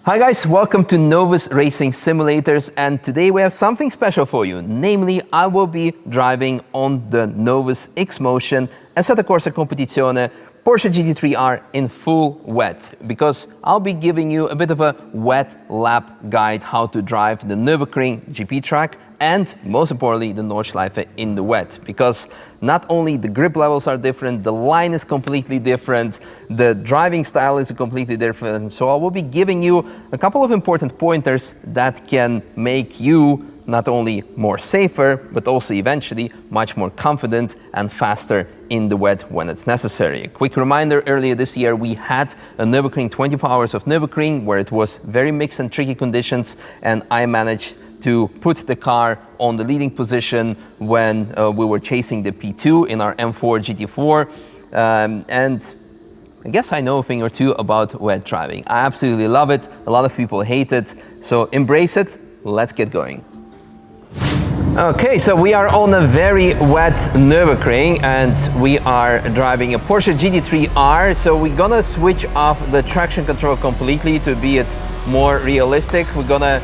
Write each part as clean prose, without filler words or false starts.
Hi guys, welcome to Novus Racing Simulators, and today we have something special for you. Namely, I will be driving on the Novus X-Motion Assetto Corsa Competizione Porsche GT3R in full wet, because I'll be giving you a bit of a wet lap guide how to drive the Nürburgring GP track and, most importantly, the Nordschleife in the wet, because not only the grip levels are different, the line is completely different, the driving style is completely different. So I will be giving you a couple of important pointers that can make you not only more safer, but also eventually much more confident and faster in the wet when it's necessary. A quick reminder, earlier this year we had a Nürburgring 24 hours of Nürburgring where it was very mixed and tricky conditions, and I managed to put the car on the leading position when we were chasing the P2 in our M4 GT4. And I guess I know a thing or two about wet driving. I absolutely love it. A lot of people hate it. So embrace it. Let's get going. Okay, so we are on a very wet Nürburgring and we are driving a Porsche GT3R. So we're gonna switch off the traction control completely to be it more realistic. We're gonna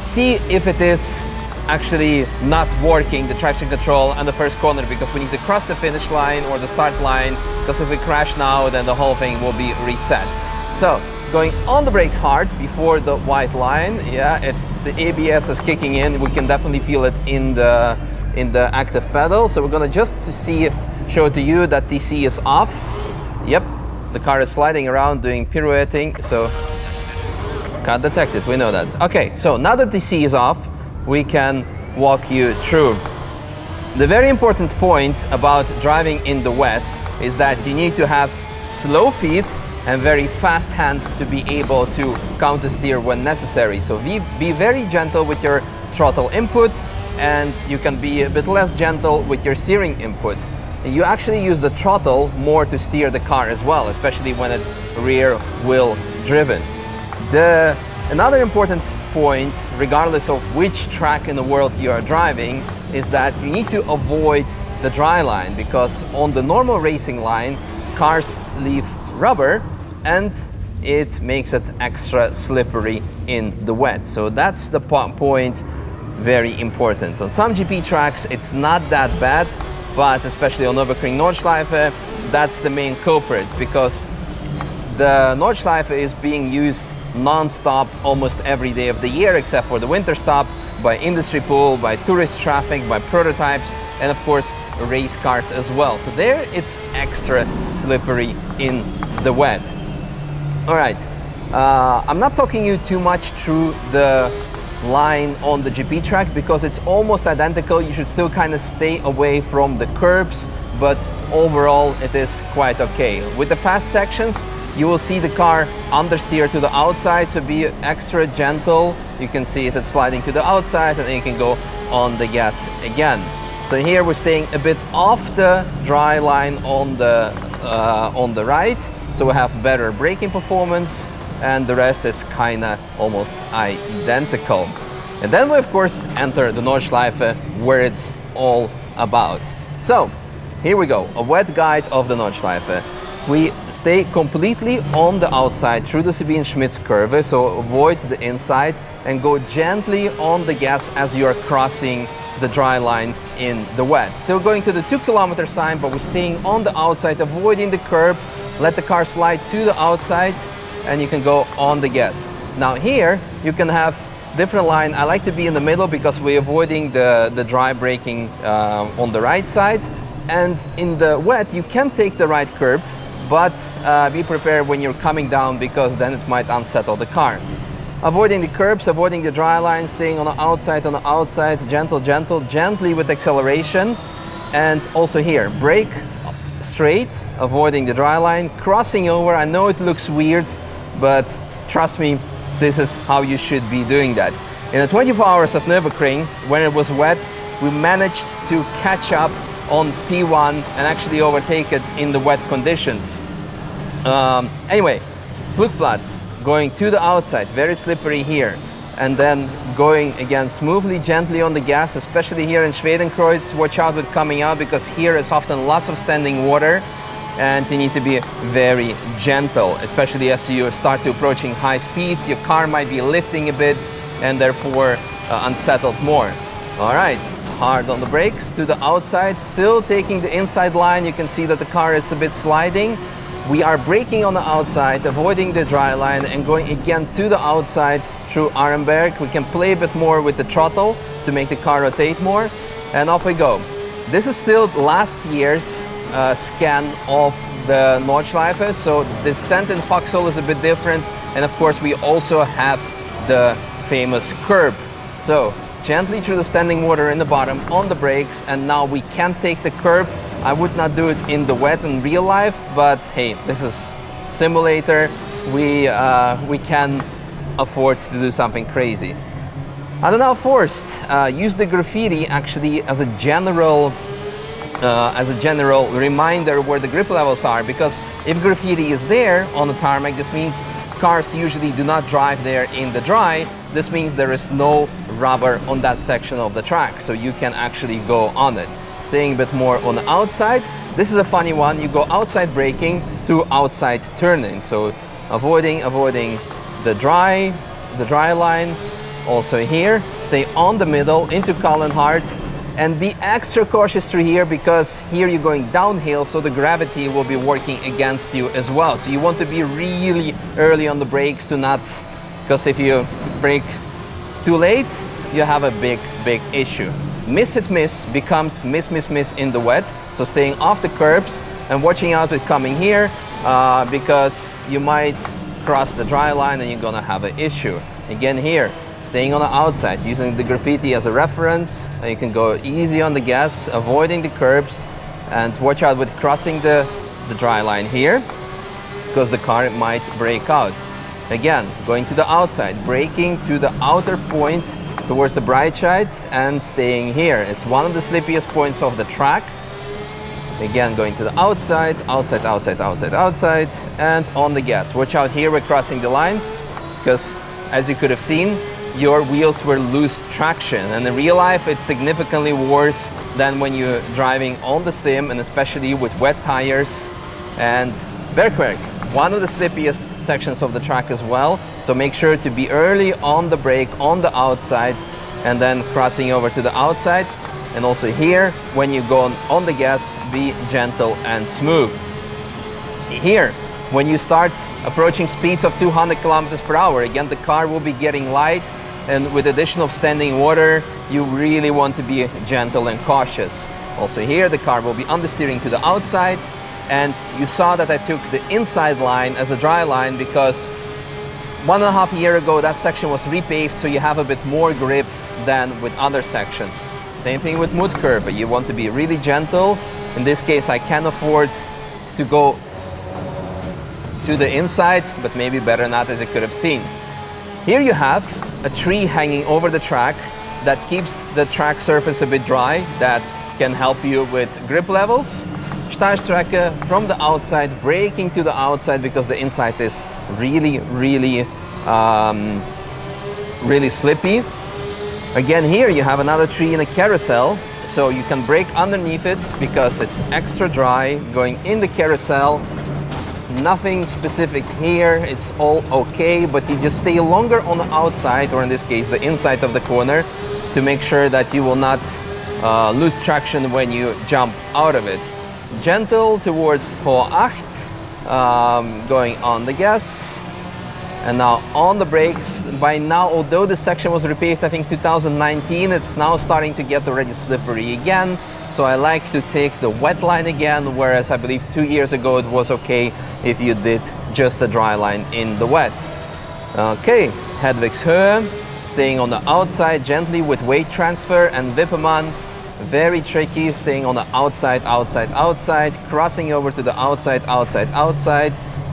see if it is actually not working, the traction control on the first corner, because we need to cross the finish line or the start line, because if we crash now, then the whole thing will be reset. So going on the brakes hard before the white line. Yeah, the ABS is kicking in. We can definitely feel it in the active pedal. So we're gonna just show to you that TC is off. Yep, the car is sliding around doing pirouetting. So cut detected, we know that. Okay, so now that the TC is off, we can walk you through. The very important point about driving in the wet is that you need to have slow feet and very fast hands to be able to counter steer when necessary. So be very gentle with your throttle input, and you can be a bit less gentle with your steering input. You actually use the throttle more to steer the car as well, especially when it's rear wheel driven. Another important point, regardless of which track in the world you are driving, is that you need to avoid the dry line, because on the normal racing line, cars leave rubber and it makes it extra slippery in the wet. So that's the point, very important. On some GP tracks, it's not that bad, but especially on Nürburgring Nordschleife, that's the main culprit, because the Nordschleife is being used non-stop almost every day of the year, except for the winter stop, by industry pool, by tourist traffic, by prototypes, and of course race cars as well. So there it's extra slippery in the wet. All right, I'm not talking you too much through the line on the GP track because it's almost identical. You should still kind of stay away from the curbs, but overall it is quite okay. With the fast sections, you will see the car understeer to the outside, so be extra gentle. You can see it's sliding to the outside, and then you can go on the gas again. So here we're staying a bit off the dry line on the right, so we have better braking performance, and the rest is kinda almost identical. And then we of course enter the Nordschleife, where it's all about. So here we go, a wet guide of the Nordschleife. We stay completely on the outside through the Sabine-Schmitz curve, so avoid the inside and go gently on the gas as you are crossing the dry line in the wet. Still going to the 2 kilometer sign, but we're staying on the outside, avoiding the curb. Let the car slide to the outside and you can go on the gas. Now here you can have different line. I like to be in the middle because we're avoiding the dry braking on the right side. And in the wet you can take the right curb, but be prepared when you're coming down, because then it might unsettle the car. Avoiding the curbs, avoiding the dry line, staying on the outside, gently with acceleration. And also here, brake straight, avoiding the dry line, crossing over. I know it looks weird, but trust me, this is how you should be doing that. In the 24 hours of Nürburgring, when it was wet, we managed to catch up on P1 and actually overtake it in the wet conditions. Anyway, Flugplatz, going to the outside, very slippery here, and then going again smoothly, gently on the gas, especially here in Schwedenkreuz. Watch out with coming out, because here is often lots of standing water. and you need to be very gentle, especially as you start to approaching high speeds. Your car might be lifting a bit and therefore unsettled more. All right, hard on the brakes to the outside, still taking the inside line. You can see that the car is a bit sliding. We are braking on the outside, avoiding the dry line and going again to the outside through Arenberg. We can play a bit more with the throttle to make the car rotate more, and off we go. This is still last year's scan of the Nordschleife, so the descent in Vauxhall is a bit different, and of course we also have the famous curb. So gently through the standing water in the bottom on the brakes, and now we can take the curb. I would not do it in the wet in real life, but hey, this is simulator. We can afford to do something crazy. I don't know, forced. Use the graffiti actually as a general reminder where the grip levels are, because if graffiti is there on the tarmac, this means cars usually do not drive there in the dry. This means there is no rubber on that section of the track, so you can actually go on it. Staying a bit more on the outside. This is a funny one. You go outside braking to outside turning, so avoiding the dry line. Also here, stay on the middle into Kallenhardt, and be extra cautious through here, because here you're going downhill, so the gravity will be working against you as well. So you want to be really early on the brakes to not, because if you brake too late, you have a big issue. Miss hit miss becomes miss in the wet, so staying off the curbs and watching out with coming here, because you might cross the dry line and you're gonna have an issue. Again here, staying on the outside, using the graffiti as a reference. You can go easy on the gas, avoiding the curbs, and watch out with crossing the dry line here, because the car might break out. Again, going to the outside, braking to the outer point towards the bright side and staying here. It's one of the slippiest points of the track. Again, going to the outside, and on the gas. Watch out here, we're crossing the line, because as you could have seen, your wheels will lose traction, and in real life it's significantly worse than when you're driving on the sim, and especially with wet tires. And Bergwerk, one of the slippiest sections of the track as well, so make sure to be early on the brake on the outside and then crossing over to the outside. And also here, when you go on the gas, be gentle and smooth. Here, when you start approaching speeds of 200 kilometers per hour, again the car will be getting light, and with additional standing water, you really want to be gentle and cautious. Also here, the car will be understeering to the outside, and you saw that I took the inside line as a dry line because 1.5 years ago that section was repaved, so you have a bit more grip than with other sections. Same thing with mud curve, you want to be really gentle. In this case, I can afford to go to the inside, but maybe better not, as you could have seen. Here you have a tree hanging over the track that keeps the track surface a bit dry, that can help you with grip levels. Startstrekke from the outside, braking to the outside because the inside is really slippy. Again, here you have another tree in a carousel, so you can brake underneath it because it's extra dry. Going in the carousel, nothing specific here, it's all okay, but you just stay longer on the outside, or in this case the inside of the corner, to make sure that you will not lose traction when you jump out of it. Gentle towards hole 8, going on the gas, and now on the brakes. By now, although this section was repaved, I think 2019, it's now starting to get already slippery again. So I like to take the wet line again, whereas I believe 2 years ago it was okay if you did just a dry line in the wet. Okay, Hedwigshöhe, staying on the outside gently with weight transfer, and Wippermann, very tricky, staying on the outside, crossing over to the outside,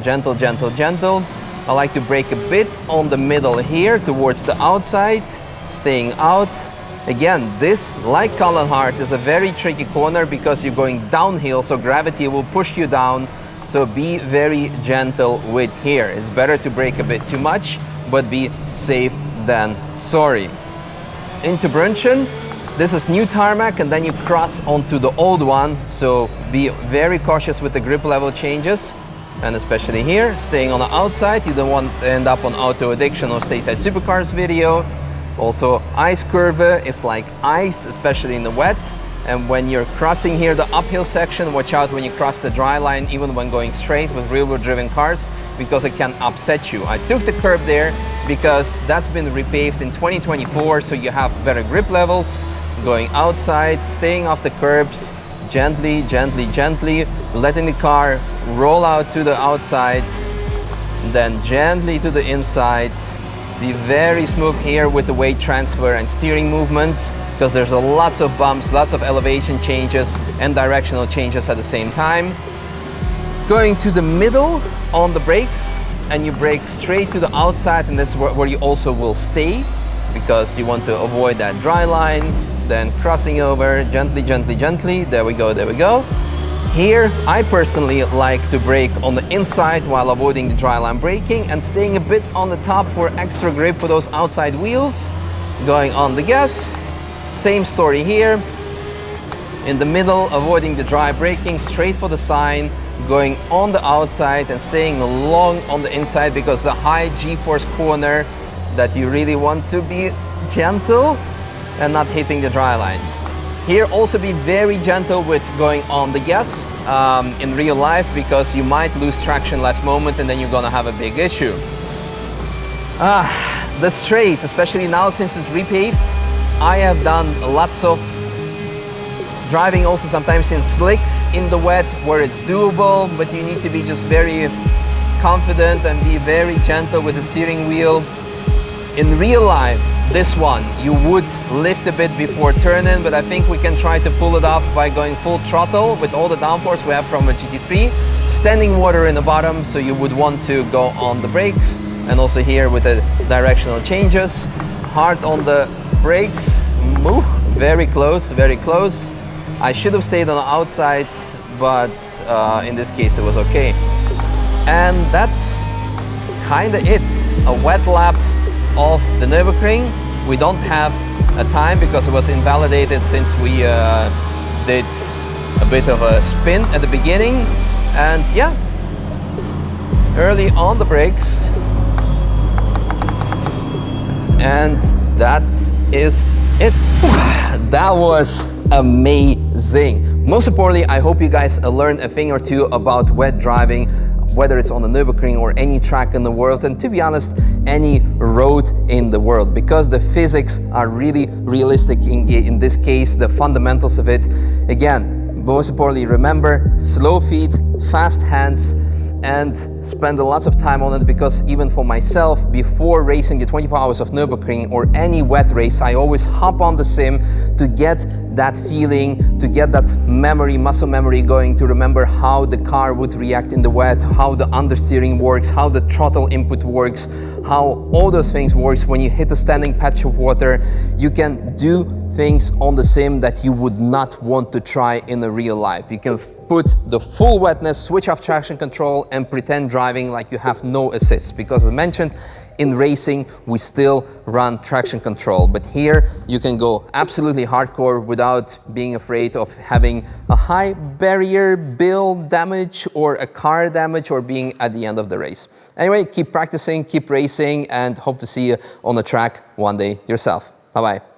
gentle. I like to brake a bit on the middle here towards the outside, staying out. Again, this, like Kallenhardt, is a very tricky corner because you're going downhill, so gravity will push you down. So be very gentle with here. It's better to brake a bit too much, but be safe than sorry. Into Brunchen, This is new tarmac, and then you cross onto the old one, so be very cautious with the grip level changes, and especially here, staying on the outside. You don't want to end up on auto addiction or Stateside Supercars video. Also, ice curve is like ice, especially in the wet. And when you're crossing here the uphill section, watch out when you cross the dry line, even when going straight with rear-wheel driven cars, because it can upset you. I took the curb there because that's been repaved in 2024, so you have better grip levels. Going outside, staying off the curbs, gently, gently, gently, letting the car roll out to the outsides, then gently to the insides. Be very smooth here with the weight transfer and steering movements, because there's lots of bumps, lots of elevation changes and directional changes at the same time. Going to the middle on the brakes, and you brake straight to the outside, and this is where you also will stay, because you want to avoid that dry line. Then crossing over, gently, gently, gently. There we go, there we go. Here, I personally like to brake on the inside while avoiding the dry line braking and staying a bit on the top for extra grip for those outside wheels. Going on the gas, same story here. In the middle, avoiding the dry braking, straight for the sign, going on the outside and staying long on the inside, because the high G-force corner that you really want to be gentle and not hitting the dry line. Here, also be very gentle with going on the gas in real life, because you might lose traction last moment and then you're gonna have a big issue. The straight, especially now since it's repaved, I have done lots of driving also sometimes in slicks in the wet where it's doable, but you need to be just very confident and be very gentle with the steering wheel. In real life, this one, you would lift a bit before turning, but I think we can try to pull it off by going full throttle with all the downforce we have from a GT3. Standing water in the bottom, so you would want to go on the brakes, and also here with the directional changes. Hard on the brakes, move, very close, very close. I should have stayed on the outside, but in this case it was okay. And that's kinda it, a wet lap of the Nürburgring. We don't have a time because it was invalidated since we did a bit of a spin at the beginning. And yeah, early on the brakes. And that is it. That was amazing. Most importantly, I hope you guys learned a thing or two about wet driving, whether it's on the Nürburgring or any track in the world, and to be honest, any road in the world, because the physics are really realistic in this case, the fundamentals of it. Again, most importantly, remember, slow feet, fast hands, and spend lots of time on it, because even for myself, before racing the 24 hours of Nürburgring or any wet race, I always hop on the sim to get that feeling, to get that memory, muscle memory going, to remember how the car would react in the wet, how the understeering works, how the throttle input works, how all those things works. When you hit a standing patch of water, you can do things on the sim that you would not want to try in a real life. You can put the full wetness, switch off traction control, and pretend driving like you have no assist, because as mentioned, in racing we still run traction control, but here you can go absolutely hardcore without being afraid of having a high barrier bill damage or a car damage or being at the end of the race. Anyway, keep practicing, keep racing, and hope to see you on the track one day yourself. Bye bye.